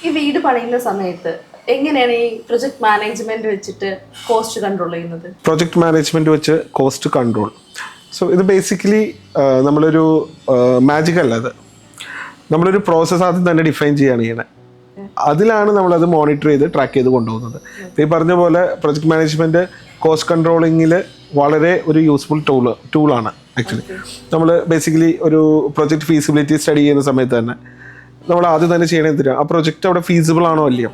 ഈ വീട് പണിയുന്ന സമയത്ത് എങ്ങനെയാണ് ഈ പ്രൊജക്ട് മാനേജ്മെന്റ് വെച്ചിട്ട് കോസ്റ്റ് കൺട്രോൾ ചെയ്യുന്നത്? പ്രൊജക്ട് മാനേജ്മെന്റ് വെച്ച് കോസ്റ്റ് കൺട്രോൾ, സോ ഇത് ബേസിക്കലി നമ്മളൊരു മാജിക് അല്ല, അത് നമ്മളൊരു പ്രോസസ്സ് ആദ്യം തന്നെ ഡിഫൈൻ ചെയ്യുകയാണ് ചെയ്യണത്. അതിലാണ് നമ്മളത് മോണിറ്റർ ചെയ്ത് ട്രാക്ക് ചെയ്ത് കൊണ്ടുപോകുന്നത്. ഈ പറഞ്ഞ പോലെ പ്രൊജക്ട് മാനേജ്മെന്റ് കോസ്റ്റ് കൺട്രോളിങ്ങിൽ വളരെ ഒരു യൂസ്ഫുൾ ടൂളാണ് ആക്ച്വലി. നമ്മൾ ബേസിക്കലി ഒരു പ്രൊജക്ട് ഫീസിബിലിറ്റി സ്റ്റഡി ചെയ്യുന്ന സമയത്ത് തന്നെ നമ്മൾ ആദ്യം തന്നെ ചെയ്യണത് എന്തിനാണ്, ആ പ്രൊജക്റ്റ് അവിടെ ഫീസിബിൾ ആണോ അല്ലയോ.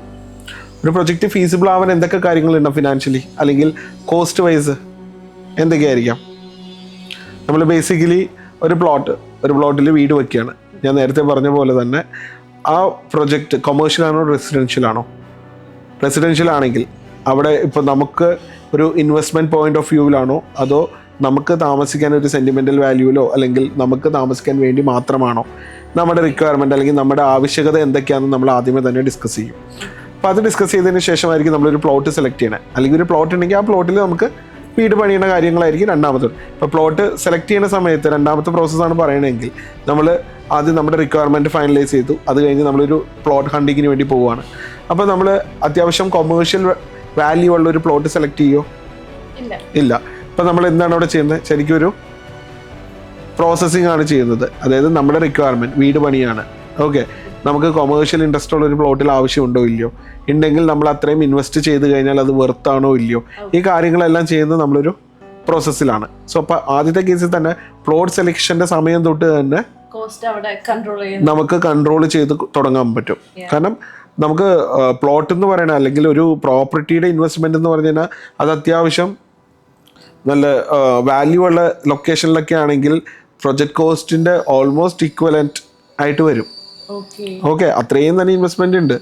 ഒരു പ്രൊജക്റ്റ് ഫീസിബിൾ ആവാൻ എന്തൊക്കെ കാര്യങ്ങളുണ്ടാവും ഫിനാൻഷ്യലി അല്ലെങ്കിൽ കോസ്റ്റ് വൈസ് എന്തൊക്കെയായിരിക്കാം. നമ്മൾ ബേസിക്കലി ഒരു പ്ലോട്ടിൽ വീട് വയ്ക്കുകയാണ്. ഞാൻ നേരത്തെ പറഞ്ഞ പോലെ തന്നെ ആ പ്രൊജക്റ്റ് കൊമേഴ്ഷ്യൽ ആണോ റെസിഡൻഷ്യൽ ആണോ. റെസിഡൻഷ്യൽ ആണെങ്കിൽ അവിടെ ഇപ്പോൾ നമുക്ക് ഒരു ഇൻവെസ്റ്റ്മെൻറ്റ് പോയിന്റ് ഓഫ് വ്യൂവിലാണോ അതോ നമുക്ക് താമസിക്കാൻ ഒരു സെൻറ്റിമെൻ്റൽ വാല്യൂവിലോ അല്ലെങ്കിൽ നമുക്ക് താമസിക്കാൻ വേണ്ടി മാത്രമാണോ, നമ്മുടെ റിക്വയർമെൻറ്റ് അല്ലെങ്കിൽ നമ്മുടെ ആവശ്യകത എന്തൊക്കെയാണെന്ന് നമ്മൾ ആദ്യമേ തന്നെ ഡിസ്കസ് ചെയ്യും. അപ്പോൾ അത് ഡിസ്കസ് ചെയ്തതിന് ശേഷമായിരിക്കും നമ്മളൊരു പ്ലോട്ട് സെലക്ട് ചെയ്യണത്. അല്ലെങ്കിൽ ഒരു പ്ലോട്ട് ഉണ്ടെങ്കിൽ ആ പ്ലോട്ടിൽ നമുക്ക് വീട് പണിയുന്ന കാര്യങ്ങളായിരിക്കും രണ്ടാമത്തെ. ഇപ്പോൾ പ്ലോട്ട് സെലക്ട് ചെയ്യുന്ന സമയത്ത് രണ്ടാമത്തെ പ്രോസസ്സാണ് പറയണമെങ്കിൽ നമ്മൾ ആദ്യം നമ്മുടെ റിക്വയർമെൻറ്റ് ഫൈനലൈസ് ചെയ്തു. അത് കഴിഞ്ഞ് നമ്മളൊരു പ്ലോട്ട് ഹണ്ടിങ്ങിന് വേണ്ടി പോവുകയാണ്. അപ്പോൾ നമ്മൾ അത്യാവശ്യം കൊമേഴ്ഷ്യൽ വാല്യൂ ഉള്ള ഒരു പ്ലോട്ട് സെലക്ട് ചെയ്യുമോ? ഇല്ല. ഇപ്പോൾ നമ്മൾ എന്താണ് അവിടെ ചെയ്യുന്നത്, ശരിക്കും ഒരു പ്രോസസ്സിംഗ് ആണ് ചെയ്യുന്നത്. അതായത് നമ്മുടെ റിക്വയർമെൻറ്റ് വീട് പണിയാണ്, ഓക്കെ, നമുക്ക് കൊമേഴ്ഷ്യൽ ഇൻട്രസ്റ്റ് ഉള്ള ഒരു പ്ലോട്ടിൽ ആവശ്യമുണ്ടോ ഇല്ലയോ, ഉണ്ടെങ്കിൽ നമ്മൾ അത്രയും ഇൻവെസ്റ്റ് ചെയ്ത് കഴിഞ്ഞാൽ അത് വെർത്താണോ ഇല്ലയോ, ഈ കാര്യങ്ങളെല്ലാം ചെയ്യുന്നത് നമ്മളൊരു പ്രോസസ്സിലാണ്. സോ അപ്പോൾ ആദ്യത്തെ കേസിൽ തന്നെ പ്ലോട്ട് സെലക്ഷൻ്റെ സമയം തൊട്ട് തന്നെ നമുക്ക് കൺട്രോൾ ചെയ്ത് തുടങ്ങാൻ പറ്റും. കാരണം നമുക്ക് പ്ലോട്ട് എന്ന് പറയണ അല്ലെങ്കിൽ ഒരു പ്രോപ്പർട്ടിയുടെ ഇൻവെസ്റ്റ്മെന്റ് എന്ന് പറഞ്ഞു കഴിഞ്ഞാൽ അത് അത്യാവശ്യം നല്ല വാല്യൂ ഉള്ള ലൊക്കേഷനിലൊക്കെ ആണെങ്കിൽ പ്രൊജക്ട് കോസ്റ്റിന്റെ ഓൾമോസ്റ്റ് ഇക്വലന്റ് ആയിട്ട് വരും. ഓക്കെ, അത്രയും തന്നെ ഇൻവെസ്റ്റ്മെന്റ് ഉണ്ട്.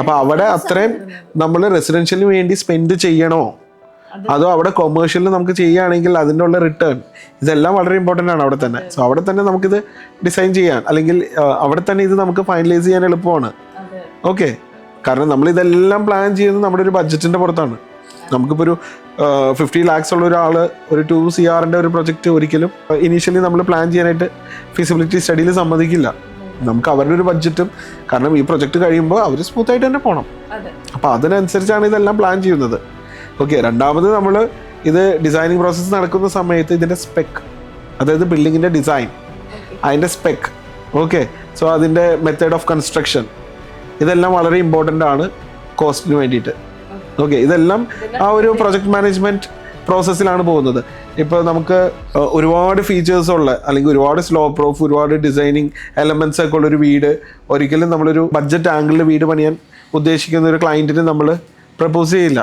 അപ്പൊ അവിടെ അത്രയും നമ്മൾ റെസിഡൻഷ്യലിന് വേണ്ടി സ്പെൻഡ് ചെയ്യണോ അതോ അവിടെ കൊമേഴ്ഷ്യലിൽ നമുക്ക് ചെയ്യുകയാണെങ്കിൽ അതിൻ്റെ ഉള്ള റിട്ടേൺ, ഇതെല്ലാം വളരെ ഇമ്പോർട്ടൻ്റ് ആണ് അവിടെ തന്നെ. സോ അവിടെ തന്നെ നമുക്കിത് ഡിസൈൻ ചെയ്യാൻ അല്ലെങ്കിൽ അവിടെ തന്നെ ഇത് നമുക്ക് ഫൈനലൈസ് ചെയ്യാൻ എളുപ്പമാണ്. ഓക്കെ, കാരണം നമ്മളിതെല്ലാം പ്ലാൻ ചെയ്യുന്നത് നമ്മുടെ ഒരു ബഡ്ജറ്റിൻ്റെ പുറത്താണ്. നമുക്കിപ്പോൾ ഒരു 50 lakhs ഉള്ള ഒരാൾ ഒരു 2 CR ഒരു പ്രൊജക്റ്റ് ഒരിക്കലും ഇനീഷ്യലി നമ്മൾ പ്ലാൻ ചെയ്യാനായിട്ട് ഫീസിബിലിറ്റി സ്റ്റഡിയിൽ സമ്മതിക്കില്ല. നമുക്ക് അവരുടെ ഒരു ബഡ്ജറ്റും, കാരണം ഈ പ്രൊജക്റ്റ് കഴിയുമ്പോൾ അവർ സ്മൂത്തായിട്ട് തന്നെ പോകണം. അപ്പോൾ അതിനനുസരിച്ചാണ് ഇതെല്ലാം പ്ലാൻ ചെയ്യുന്നത്. ഓക്കെ, രണ്ടാമത് നമ്മൾ ഇത് ഡിസൈനിങ് പ്രോസസ്സ് നടക്കുന്ന സമയത്ത് ഇതിൻ്റെ സ്പെക്ക്, അതായത് ബിൽഡിങ്ങിൻ്റെ ഡിസൈൻ, അതിൻ്റെ സ്പെക്ക്, ഓക്കെ, സോ അതിൻ്റെ മെത്തേഡ് ഓഫ് കൺസ്ട്രക്ഷൻ, ഇതെല്ലാം വളരെ ഇമ്പോർട്ടൻ്റ് ആണ് കോസ്റ്റിന് വേണ്ടിയിട്ട്. ഓക്കെ, ഇതെല്ലാം ആ ഒരു പ്രൊജക്ട് മാനേജ്മെൻറ്റ് പ്രോസസ്സിലാണ് പോകുന്നത്. ഇപ്പോൾ നമുക്ക് ഒരുപാട് ഫീച്ചേഴ്സ് ഉള്ള അല്ലെങ്കിൽ ഒരുപാട് സ്ലോ പ്രൂഫ്, ഒരുപാട് ഡിസൈനിങ് എലമെൻറ്റ്സ് ഒക്കെ ഉള്ളൊരു വീട് ഒരിക്കലും നമ്മളൊരു ബഡ്ജറ്റ് ആംഗിളിൽ വീട് പണിയാൻ ഉദ്ദേശിക്കുന്ന ഒരു ക്ലയൻറ്റിന് നമ്മൾ പ്രപ്പോസ് ചെയ്യില്ല.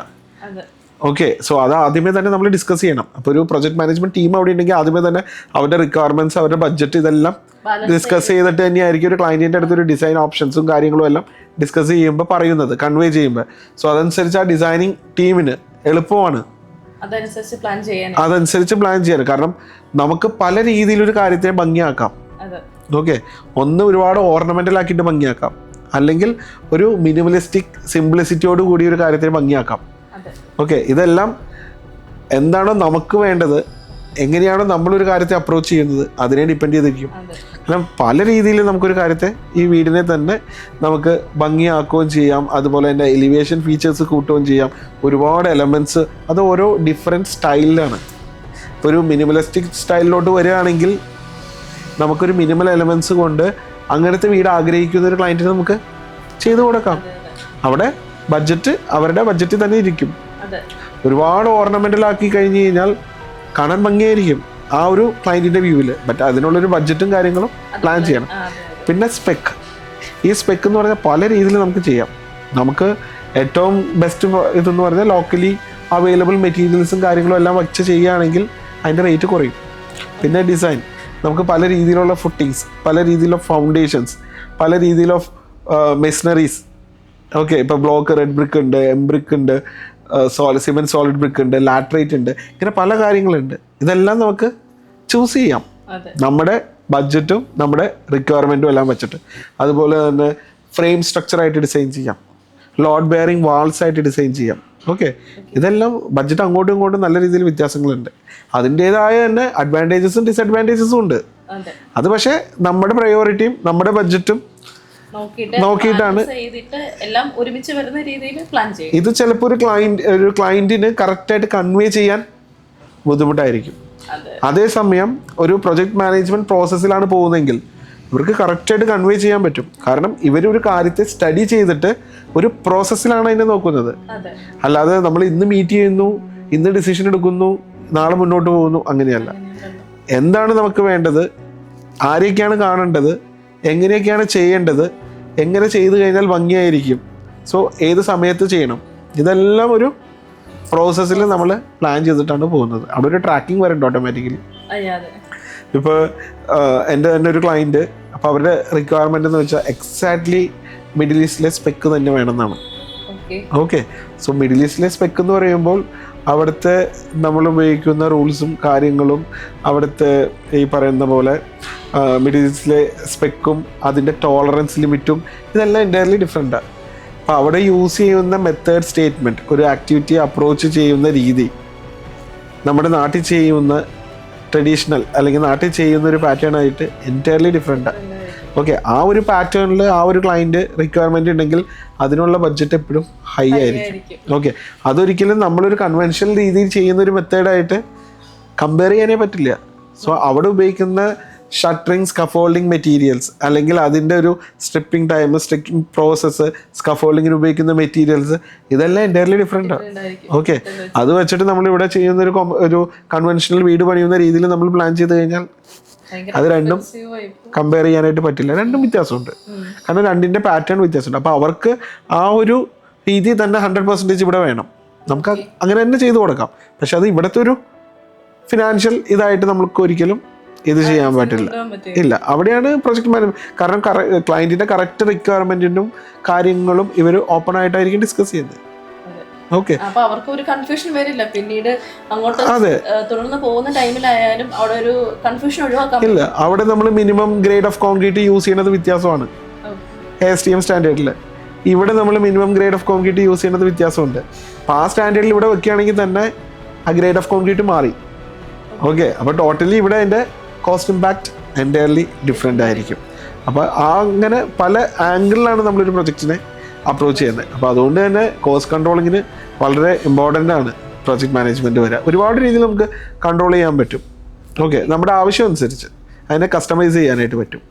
ഓക്കെ, സോ അത് ആദ്യമേ തന്നെ നമ്മൾ ഡിസ്കസ് ചെയ്യണം. അപ്പോൾ ഒരു പ്രൊജക്ട് മാനേജ്മെന്റ് ടീം അവിടെ ഉണ്ടെങ്കിൽ ആദ്യമേ തന്നെ അവരുടെ റിക്വയർമെന്റ്സ്, അവരുടെ ബഡ്ജറ്റ് ഇതെല്ലാം ഡിസ്കസ് ചെയ്തിട്ട് തന്നെയായിരിക്കും ഒരു ക്ലയൻറ്റിൻ്റെ അടുത്തൊരു ഡിസൈൻ ഓപ്ഷൻസും കാര്യങ്ങളും എല്ലാം ഡിസ്കസ് ചെയ്യുമ്പോൾ പറയുന്നത്, കൺവേ ചെയ്യുമ്പോൾ. സോ അതനുസരിച്ച് ആ ഡിസൈനിങ് ടീമിന് എളുപ്പമാണ് അതനുസരിച്ച് പ്ലാൻ ചെയ്യാൻ. കാരണം നമുക്ക് പല രീതിയിലൊരു കാര്യത്തെ ഭംഗിയാക്കാം. ഓക്കെ, ഒന്ന് ഒരുപാട് ഓർണമെന്റൽ ആക്കിയിട്ട് ഭംഗിയാക്കാം, അല്ലെങ്കിൽ ഒരു മിനിമലിസ്റ്റിക് സിംപ്ലിസിറ്റിയോട് കൂടി ഒരു കാര്യത്തെ ഭംഗിയാക്കാം. ഓക്കെ, ഇതെല്ലാം എന്താണോ നമുക്ക് വേണ്ടത്, എങ്ങനെയാണോ നമ്മളൊരു കാര്യത്തെ അപ്രോച്ച് ചെയ്യുന്നത് അതിനെ ഡിപ്പെൻഡ് ചെയ്തിരിക്കും. കാരണം പല രീതിയിൽ നമുക്കൊരു കാര്യത്തെ, ഈ വീടിനെ തന്നെ നമുക്ക് ഭംഗിയാക്കുകയും ചെയ്യാം, അതുപോലെ തന്നെ എലിവേഷൻ ഫീച്ചേഴ്സ് കൂട്ടുകയും ചെയ്യാം. ഒരുപാട് എലമെൻറ്റ്സ്, അത് ഓരോ ഡിഫറെൻറ്റ് സ്റ്റൈലിലാണ്. ഇപ്പോൾ ഒരു മിനിമലിസ്റ്റിക് സ്റ്റൈലിലോട്ട് വരികയാണെങ്കിൽ നമുക്കൊരു മിനിമൽ എലമെൻറ്റ്സ് കൊണ്ട് അങ്ങനത്തെ വീട് ആഗ്രഹിക്കുന്ന ഒരു ക്ലയൻറ്റിന് നമുക്ക് ചെയ്തു കൊടുക്കാം. അവിടെ ബഡ്ജറ്റ് അവരുടെ ബഡ്ജറ്റിൽ തന്നെ ഇരിക്കും. ഒരുപാട് ഓർണമെന്റൽ ആക്കി കഴിഞ്ഞ് കഴിഞ്ഞാൽ കാണാൻ ഭംഗിയായിരിക്കും ആ ഒരു ക്ലയൻറ്റിൻ്റെ വ്യൂവിൽ. ബട്ട് അതിനുള്ളൊരു ബഡ്ജറ്റും കാര്യങ്ങളും പ്ലാൻ ചെയ്യണം. പിന്നെ സ്പെക്ക്, ഈ സ്പെക്ക് എന്ന് പറഞ്ഞാൽ പല രീതിയിൽ നമുക്ക് ചെയ്യാം. നമുക്ക് ഏറ്റവും ബെസ്റ്റ് ഇതെന്ന് പറഞ്ഞാൽ ലോക്കലി അവൈലബിൾ മെറ്റീരിയൽസും കാര്യങ്ങളും എല്ലാം വെച്ച് ചെയ്യുകയാണെങ്കിൽ അതിൻ്റെ റേറ്റ് കുറയും. പിന്നെ ഡിസൈൻ, നമുക്ക് പല രീതിയിലുള്ള ഫുട്ടിങ്സ്, പല രീതിയിലുള്ള ഫൗണ്ടേഷൻസ്, പല രീതിയിൽ ഓഫ് മെഷീനറീസ്. ഓക്കെ, ഇപ്പോൾ ബ്ലോക്ക് റെഡ് ബ്രിക്ക് ഉണ്ട്, എം ബ്രിക്ക് ഉണ്ട്, സിമെന്റ് സോളിഡ് ബ്രിക്ക് ഉണ്ട്, ലാറ്ററേറ്റ് ഉണ്ട്, ഇങ്ങനെ പല കാര്യങ്ങളുണ്ട്. ഇതെല്ലാം നമുക്ക് ചൂസ് ചെയ്യാം നമ്മുടെ ബഡ്ജറ്റും നമ്മുടെ റിക്വയർമെൻറ്റും എല്ലാം വെച്ചിട്ട്. അതുപോലെ തന്നെ ഫ്രെയിം സ്ട്രക്ചറായിട്ട് ഡിസൈൻ ചെയ്യാം, ലോഡ് ബെയറിംഗ് വാൾസ് ആയിട്ട് ഡിസൈൻ ചെയ്യാം. ഓക്കെ, ഇതെല്ലാം ബഡ്ജറ്റ് അങ്ങോട്ടും ഇങ്ങോട്ടും നല്ല രീതിയിൽ വ്യത്യാസങ്ങളുണ്ട്. അതിൻ്റേതായ തന്നെ അഡ്വാൻറ്റേജസും ഡിസഡ്വാൻറ്റേജസും ഉണ്ട്. അത് പക്ഷേ നമ്മുടെ പ്രയോറിറ്റിയും നമ്മുടെ ബഡ്ജറ്റും നോക്കിയിട്ടാണ് ചെയ്തിട്ട് എല്ലാം ഒരുമിച്ച് വരുന്ന രീതിയിൽ പ്ലാൻ ചെയ്യും. ഇത് ചിലപ്പോൾ ഒരു ക്ലയന്റിന് കറക്റ്റായിട്ട് കൺവേ ചെയ്യാൻ ബുദ്ധിമുട്ടായിരിക്കും. അതേസമയം ഒരു പ്രൊജക്ട് മാനേജ്മെന്റ് പ്രോസസ്സിലാണ് പോകുന്നതെങ്കിൽ ഇവർക്ക് കറക്റ്റായിട്ട് കൺവേ ചെയ്യാൻ പറ്റും. കാരണം ഇവരൊരു കാര്യത്തെ സ്റ്റഡി ചെയ്തിട്ട് ഒരു പ്രോസസ്സിലാണ് അതിനെ നോക്കുന്നത്. അല്ലാതെ നമ്മൾ ഇന്ന് മീറ്റ് ചെയ്യുന്നു, ഇന്ന് ഡിസിഷൻ എടുക്കുന്നു, നാളെ മുന്നോട്ട് പോകുന്നു, അങ്ങനെയല്ല. എന്താണ് നമുക്ക് വേണ്ടത്, ആരെയൊക്കെയാണ് കാണേണ്ടത്, എങ്ങനെയൊക്കെയാണ് ചെയ്യേണ്ടത്, എങ്ങനെ ചെയ്തു കഴിഞ്ഞാൽ ഭംഗിയായിരിക്കും, സോ ഏത് സമയത്ത് ചെയ്യണം, ഇതെല്ലാം ഒരു പ്രോസസ്സിൽ നമ്മൾ പ്ലാൻ ചെയ്തിട്ടാണ് പോകുന്നത്. അവിടെ ഒരു ട്രാക്കിംഗ് വരുന്നുണ്ട് ഓട്ടോമാറ്റിക്കലി. ഇപ്പോൾ എൻ്റെ തന്നെ ഒരു ക്ലയൻറ്റ്, അപ്പോൾ അവരുടെ റിക്വയർമെൻ്റ് എന്ന് വെച്ചാൽ എക്സാക്ട്ലി മിഡിൽ ഈസ്റ്റിലെ സ്പെക്ക് തന്നെ വേണമെന്നാണ്. ഓക്കെ, സോ മിഡിൽ ഈസ്റ്റിലെ സ്പെക്ക് എന്ന് പറയുമ്പോൾ അവിടുത്തെ നമ്മൾ ഉപയോഗിക്കുന്ന റൂൾസും കാര്യങ്ങളും അവിടുത്തെ ഈ പറയുന്ന പോലെ മിഡിൽ ഈസ്റ്റിലെ സ്പെക്കും അതിൻ്റെ ടോളറൻസ് ലിമിറ്റും ഇതെല്ലാം എൻ്റയർലി ഡിഫറെൻറ്റാണ്. അപ്പോൾ അവിടെ യൂസ് ചെയ്യുന്ന മെത്തേഡ് സ്റ്റേറ്റ്മെൻറ്റ്, ഒരു ആക്ടിവിറ്റി അപ്രോച്ച് ചെയ്യുന്ന രീതി നമ്മുടെ നാട്ടിൽ ചെയ്യുന്ന ട്രഡീഷണൽ അല്ലെങ്കിൽ നാട്ടിൽ ചെയ്യുന്ന ഒരു പാറ്റേൺ ആയിട്ട് എൻറ്റയർലി ഡിഫറെൻറ്റാണ്. ഓക്കെ, ആ ഒരു പാറ്റേണിൽ ആ ഒരു ക്ലയൻറ്റ് റിക്വയർമെൻറ്റ് ഉണ്ടെങ്കിൽ അതിനുള്ള ബഡ്ജറ്റ് എപ്പോഴും ഹൈ ആയിരിക്കും. ഓക്കെ, അതൊരിക്കലും നമ്മളൊരു കൺവെൻഷണൽ രീതിയിൽ ചെയ്യുന്ന ഒരു മെത്തേഡായിട്ട് കമ്പയർ ചെയ്യാനേ പറ്റില്ല. സോ അവിടെ ഉപയോഗിക്കുന്ന ഷട്ടറിങ്, സ്കഫോൾഡിങ് മെറ്റീരിയൽസ് അല്ലെങ്കിൽ അതിൻ്റെ ഒരു സ്ട്രിപ്പിംഗ് ടൈം, സ്ട്രിപ്പിംഗ് പ്രോസസ്സ്, സ്കഫോൾഡിങ്ങിന് ഉപയോഗിക്കുന്ന മെറ്റീരിയൽസ് ഇതെല്ലാം എൻറ്റയർലി ഡിഫറെൻറ്റാണ്. ഓക്കെ, അത് വെച്ചിട്ട് നമ്മളിവിടെ ചെയ്യുന്ന ഒരു കൺവെൻഷണൽ വീട് പണിയുന്ന രീതിയിൽ നമ്മൾ പ്ലാൻ ചെയ്ത് കഴിഞ്ഞാൽ അത് രണ്ടും കമ്പയർ ചെയ്യാനായിട്ട് പറ്റില്ല. രണ്ടും വ്യത്യാസമുണ്ട്. കാരണം രണ്ടിൻ്റെ പാറ്റേൺ വ്യത്യാസമുണ്ട്. അപ്പോൾ അവർക്ക് ആ ഒരു രീതി തന്നെ 100% ഇവിടെ വേണം. നമുക്ക് അങ്ങനെ തന്നെ ചെയ്തു കൊടുക്കാം. പക്ഷെ അത് ഇവിടുത്തെ ഒരു ഫിനാൻഷ്യൽ ഇതായിട്ട് നമുക്ക് ഒരിക്കലും ഇത് ചെയ്യാൻ പറ്റില്ല. ഇല്ല, അവിടെയാണ് പ്രൊജക്ട് മാനേജ്മെന്റ്. കാരണം ക്ലയന്റിന്റെ കറക്റ്റ് റിക്വയർമെന്റിനും കാര്യങ്ങളും ഇവർ ഓപ്പൺ ആയിട്ടായിരിക്കും ഡിസ്കസ് ചെയ്യുന്നത്. ഓക്കെ, അപ്പൊ അവർക്ക് ഒരു കൺഫ്യൂഷൻ വരില്ല പിന്നീട് അങ്ങോട്ട് തുടർന്ന് പോകുന്ന ടൈമിലായാലും അവിടെ ഒരു കൺഫ്യൂഷൻ ഒഴിവാക്കാൻ ഇല്ല. അവിടെ നമ്മൾ minimum grade of concrete use ചെയ്യുന്നത് വ്യത്യാസമാണ് ASTM സ്റ്റാൻഡേർഡിൽ. ഇവിടെ നമ്മൾ minimum grade of concrete use ചെയ്യുന്നത് വ്യത്യാസമുണ്ട്. അപ്പോൾ ആ സ്റ്റാൻഡേർഡിൽ ഇവിടെ വെക്കുകയാണെങ്കിൽ തന്നെ ആ ഗ്രേഡ് ഓഫ് കോൺക്രീറ്റ് മാറി. ഓക്കെ, അപ്പോൾ ടോട്ടലി ഇവിടെ അതിൻ്റെ കോസ്റ്റ് ഇമ്പാക്ട് എൻറ്റയർലി ഡിഫറെൻ്റ് ആയിരിക്കും. അപ്പോൾ അങ്ങനെ പല ആംഗിളിലാണ് നമ്മളൊരു പ്രൊജക്റ്റിനെ അപ്രോച്ച് ചെയ്യുന്നത്. അപ്പോൾ അതുകൊണ്ട് തന്നെ കോസ്റ്റ് കൺട്രോളിങ്ങിന് വളരെ ഇമ്പോർട്ടൻ്റ് ആണ് പ്രൊജക്ട് മാനേജ്മെൻറ്റ് വരിക. ഒരുപാട് രീതിയിൽ നമുക്ക് കൺട്രോൾ ചെയ്യാൻ പറ്റും. ഓക്കെ, നമ്മുടെ ആവശ്യം അനുസരിച്ച് അതിനെ കസ്റ്റമൈസ് ചെയ്യാനായിട്ട് പറ്റും.